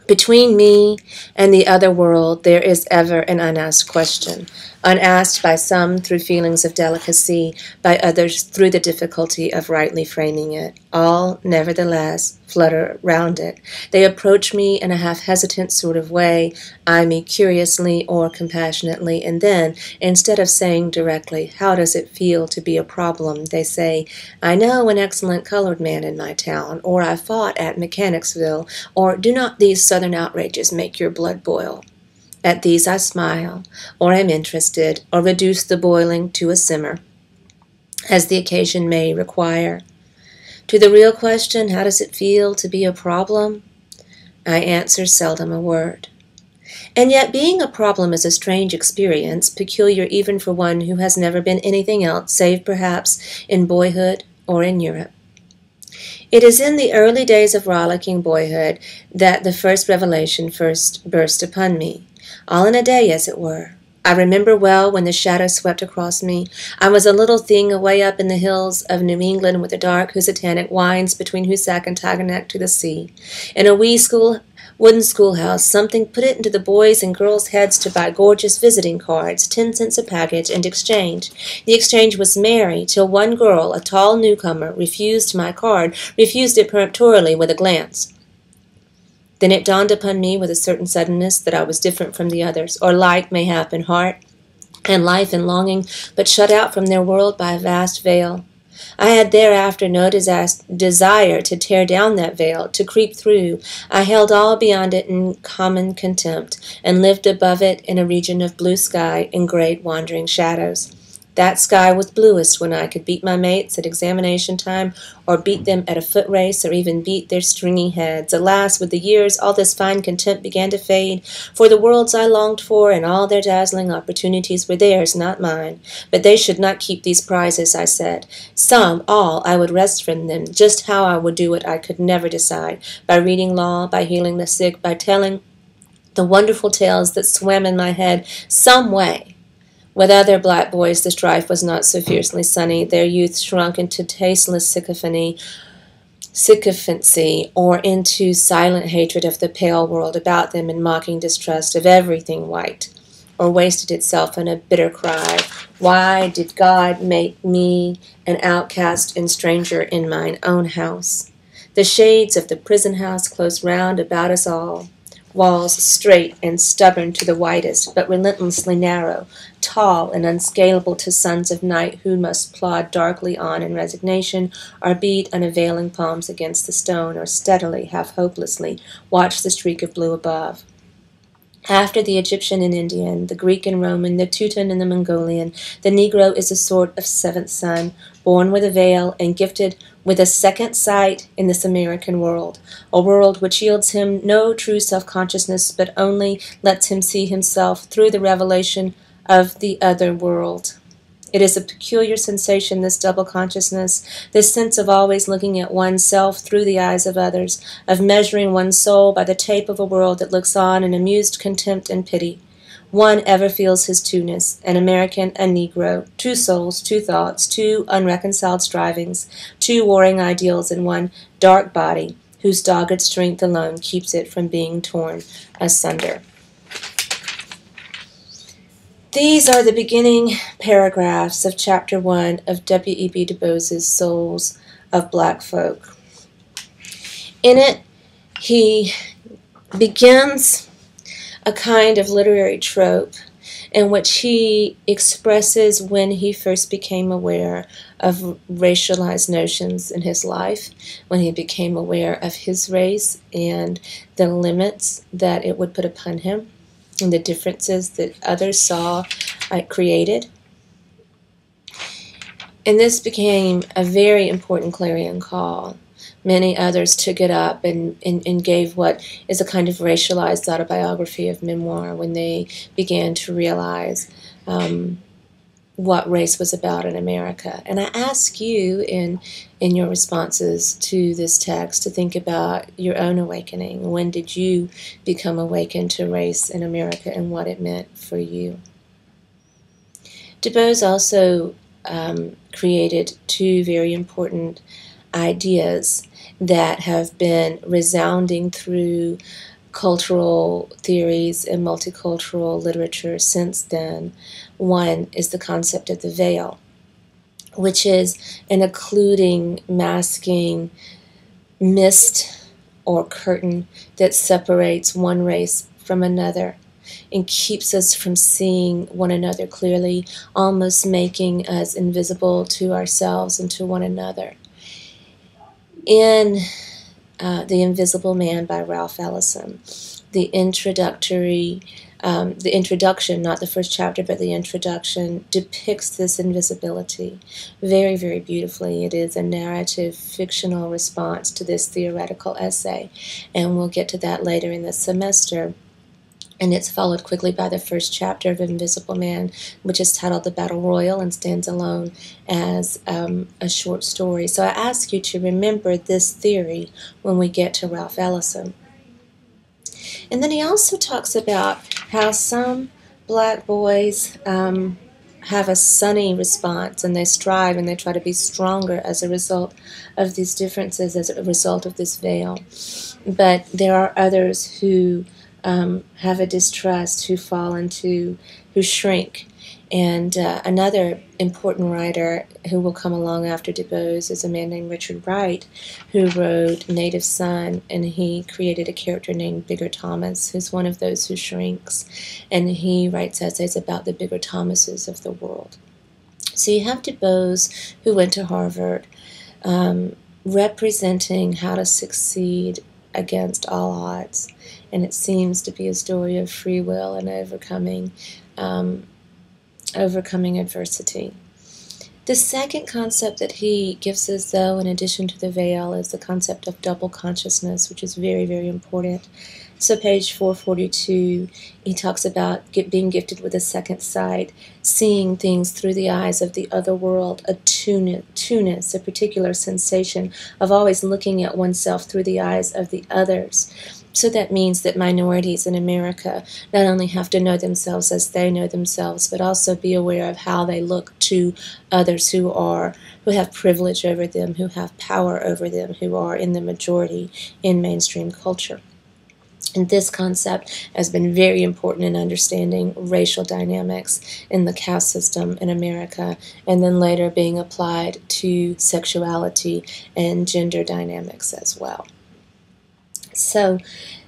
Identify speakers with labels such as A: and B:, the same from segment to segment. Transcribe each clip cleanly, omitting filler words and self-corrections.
A: Between me and the other world there is ever an unasked question, unasked by some through feelings of delicacy, by others through the difficulty of rightly framing it. All, nevertheless, flutter round it. They approach me in a half-hesitant sort of way, eye me curiously or compassionately, and then, instead of saying directly, "How does it feel to be a problem?" they say, "I know an excellent colored man in my town," or "I fought at Mechanicsville," or "Do not these Southern outrages make your blood boil?" At these I smile, or am interested, or reduce the boiling to a simmer, as the occasion may require. To the real question, how does it feel to be a problem? I answer seldom a word. And yet being a problem is a strange experience, peculiar even for one who has never been anything else, save perhaps in boyhood or in Europe. It is in the early days of rollicking boyhood that the first revelation first burst upon me, all in a day, as it were. I remember well when the shadow swept across me. I was a little thing away up in the hills of New England with the dark Housatonic winds between Hoosac and Taganek to the sea. In a wee wooden schoolhouse, something put it into the boys' and girls' heads to buy gorgeous visiting cards, 10 cents a package, and exchange. The exchange was merry, till one girl, a tall newcomer, refused my card, refused it peremptorily with a glance. Then it dawned upon me with a certain suddenness that I was different from the others, or like, mayhap, in heart and life and longing, but shut out from their world by a vast veil. I had thereafter no desire to tear down that veil, to creep through. I held all beyond it in common contempt, and lived above it in a region of blue sky and great wandering shadows. That sky was bluest when I could beat my mates at examination time, or beat them at a foot race, or even beat their stringy heads. Alas, with the years all this fine contempt began to fade, for the worlds I longed for and all their dazzling opportunities were theirs, not mine. But they should not keep these prizes, I said. Some, all, I would wrest from them. Just how I would do it I could never decide, by reading law, by healing the sick, by telling the wonderful tales that swam in my head, some way. With other black boys the strife was not so fiercely sunny. Their youth shrunk into tasteless sycophancy, or into silent hatred of the pale world about them and mocking distrust of everything white, or wasted itself in a bitter cry, "Why did God make me an outcast and stranger in mine own house?" The shades of the prison house close round about us all. Walls straight and stubborn to the widest, but relentlessly narrow, tall and unscalable to sons of night who must plod darkly on in resignation, or beat unavailing palms against the stone, or steadily, half hopelessly, watch the streak of blue above. After the Egyptian and Indian, the Greek and Roman, the Teuton and the Mongolian, the Negro is a sort of seventh son, born with a veil and gifted with a second sight in this American world, a world which yields him no true self-consciousness, but only lets him see himself through the revelation of the other world. It is a peculiar sensation, this double consciousness, this sense of always looking at oneself through the eyes of others, of measuring one's soul by the tape of a world that looks on in amused contempt and pity. One ever feels his two-ness, an American, a Negro, two souls, two thoughts, two unreconciled strivings, two warring ideals in one dark body, whose dogged strength alone keeps it from being torn asunder. These are the beginning paragraphs of Chapter 1 of W.E.B. Du Bois's Souls of Black Folk. In it, he begins a kind of literary trope in which he expresses when he first became aware of racialized notions in his life, when he became aware of his race and the limits that it would put upon him, and the differences that others saw it created. And this became a very important clarion call. Many others took it up and gave what is a kind of racialized autobiography of memoir when they began to realize what race was about in America. And I ask you in your responses to this text to think about your own awakening. When did you become awakened to race in America and what it meant for you? Du Bois also created two very important ideas that have been resounding through cultural theories and multicultural literature since then. One is the concept of the veil, which is an occluding, masking mist or curtain that separates one race from another and keeps us from seeing one another clearly, almost making us invisible to ourselves and to one another. In The Invisible Man by Ralph Ellison, the introduction, not the first chapter, but the introduction, depicts this invisibility very, very beautifully. It is a narrative, fictional response to this theoretical essay, and we'll get to that later in the semester. And it's followed quickly by the first chapter of Invisible Man, which is titled The Battle Royal and stands alone as a short story. So I ask you to remember this theory when we get to Ralph Ellison. And then he also talks about how some black boys have a sunny response, and they strive and they try to be stronger as a result of these differences, as a result of this veil. But there are others who have a distrust, who who shrink. And another important writer who will come along after Dubois is a man named Richard Wright, who wrote Native Son, and he created a character named Bigger Thomas, who's one of those who shrinks, and he writes essays about the Bigger Thomases of the world. So you have Dubois, who went to Harvard, representing how to succeed against all odds, and it seems to be a story of free will and overcoming adversity. The second concept that he gives us, though, in addition to the veil, is the concept of double consciousness, which is very, very important. So page 442, he talks about being gifted with a second sight, seeing things through the eyes of the other world, a two-ness, a particular sensation of always looking at oneself through the eyes of the others. So that means that minorities in America not only have to know themselves as they know themselves, but also be aware of how they look to others who have privilege over them, who have power over them, who are in the majority in mainstream culture. And this concept has been very important in understanding racial dynamics in the caste system in America, and then later being applied to sexuality and gender dynamics as well. So,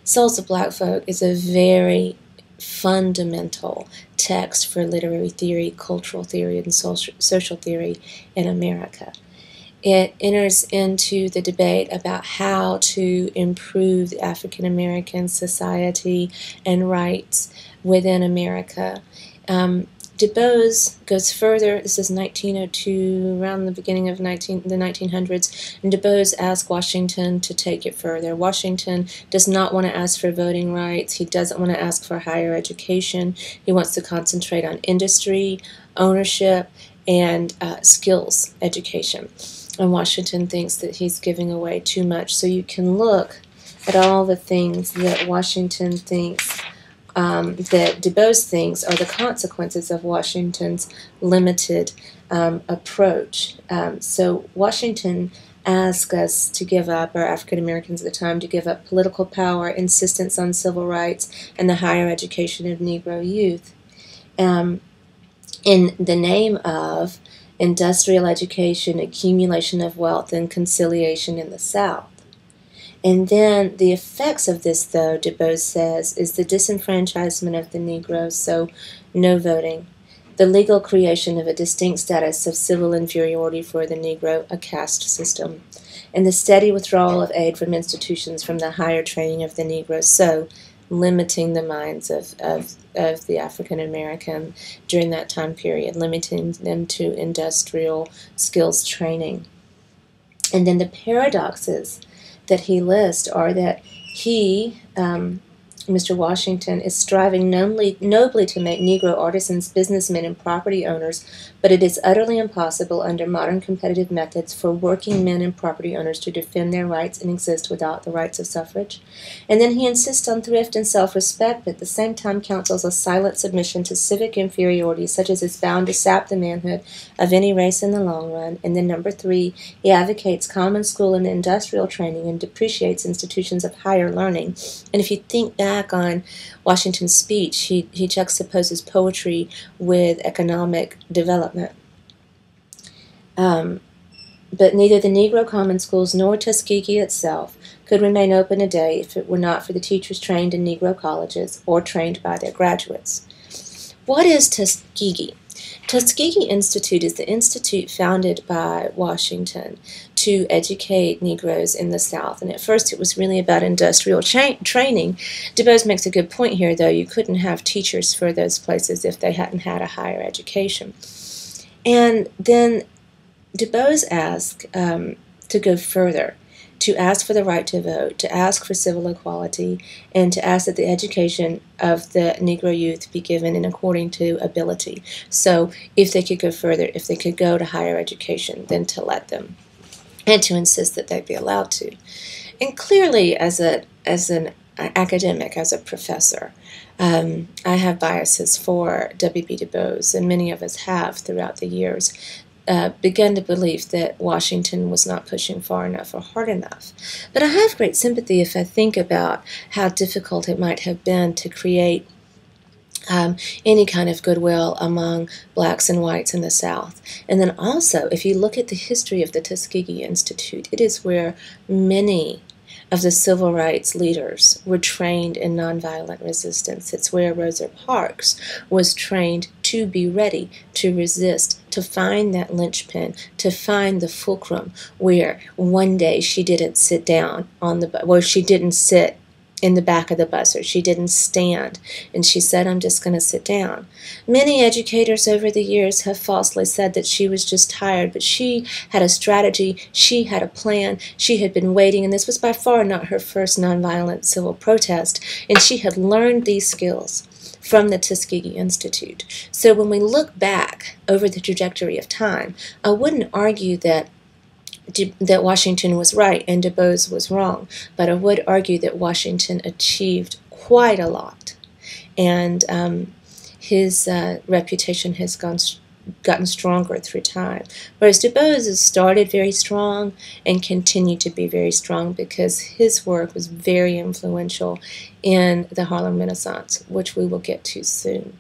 A: Souls of Black Folk is a very fundamental text for literary theory, cultural theory, and social theory in America. It enters into the debate about how to improve the African American society and rights within America. Dubois goes further. This is 1902, around the beginning of the 1900s, and Dubois asks Washington to take it further. Washington does not want to ask for voting rights. He doesn't want to ask for higher education. He wants to concentrate on industry, ownership, and skills education. And Washington thinks that he's giving away too much. So you can look at all the things that Washington thinks, that Dubois thinks are the consequences of Washington's limited approach. So Washington asked us to give up, or African Americans at the time, to give up political power, insistence on civil rights, and the higher education of Negro youth, in the name of industrial education, accumulation of wealth, and conciliation in the South. And then the effects of this, though, Dubois says, is the disenfranchisement of the Negro, so no voting, the legal creation of a distinct status of civil inferiority for the Negro, a caste system, and the steady withdrawal of aid from institutions from the higher training of the Negro, so limiting the minds of the African American during that time period, limiting them to industrial skills training. And then the paradoxes that he lists are that he Mr. Washington is striving nobly to make Negro artisans, businessmen, and property owners, but it is utterly impossible under modern competitive methods for working men and property owners to defend their rights and exist without the rights of suffrage. And then he insists on thrift and self-respect, but at the same time counsels a silent submission to civic inferiority such as is bound to sap the manhood of any race in the long run. And then number 3, he advocates common school and industrial training and depreciates institutions of higher learning. And if you think back on Washington's speech, he juxtaposes poetry with economic development. But neither the Negro common schools nor Tuskegee itself could remain open today if it were not for the teachers trained in Negro colleges or trained by their graduates. What is Tuskegee? Tuskegee Institute is the institute founded by Washington to educate Negroes in the South. And at first it was really about industrial training. Dubois makes a good point here, though. You couldn't have teachers for those places if they hadn't had a higher education. And then Dubois asked to go further, to ask for the right to vote, to ask for civil equality, and to ask that the education of the Negro youth be given in according to ability. So if they could go further, if they could go to higher education, then to let them, and to insist that they be allowed to. And clearly, as an academic, as a professor, I have biases for W.B. Du Bois, and many of us have throughout the years. Begun to believe that Washington was not pushing far enough or hard enough. But I have great sympathy if I think about how difficult it might have been to create any kind of goodwill among blacks and whites in the South. And then also, if you look at the history of the Tuskegee Institute, it is where many of the civil rights leaders were trained in nonviolent resistance. It's where Rosa Parks was trained to be ready to resist, to find that linchpin, to find the fulcrum where one day she didn't sit down on the, well, she didn't sit in the back of the bus, or she didn't stand, and she said, I'm just going to sit down. Many educators over the years have falsely said that she was just tired, but she had a strategy, she had a plan, she had been waiting, and this was by far not her first nonviolent civil protest, and she had learned these skills from the Tuskegee Institute. So when we look back over the trajectory of time, I wouldn't argue that Washington was right and Du Bois was wrong, but I would argue that Washington achieved quite a lot, and his reputation has gotten stronger through time, whereas Du Bois has started very strong and continued to be very strong because his work was very influential in the Harlem Renaissance, which we will get to soon.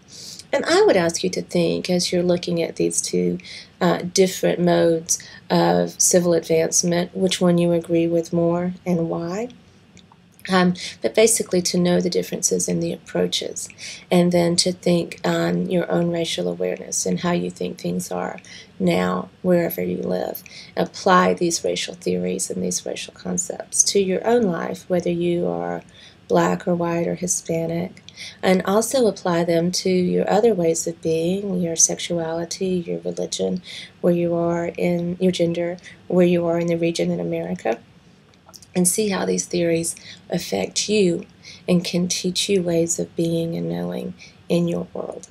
A: And I would ask you to think, as you're looking at these two different modes of civil advancement, which one you agree with more and why. But basically to know the differences in the approaches, and then to think on your own racial awareness and how you think things are now wherever you live. Apply these racial theories and these racial concepts to your own life, whether you are black or white or Hispanic, and also apply them to your other ways of being, your sexuality, your religion, where you are in your gender, where you are in the region in America, and see how these theories affect you and can teach you ways of being and knowing in your world.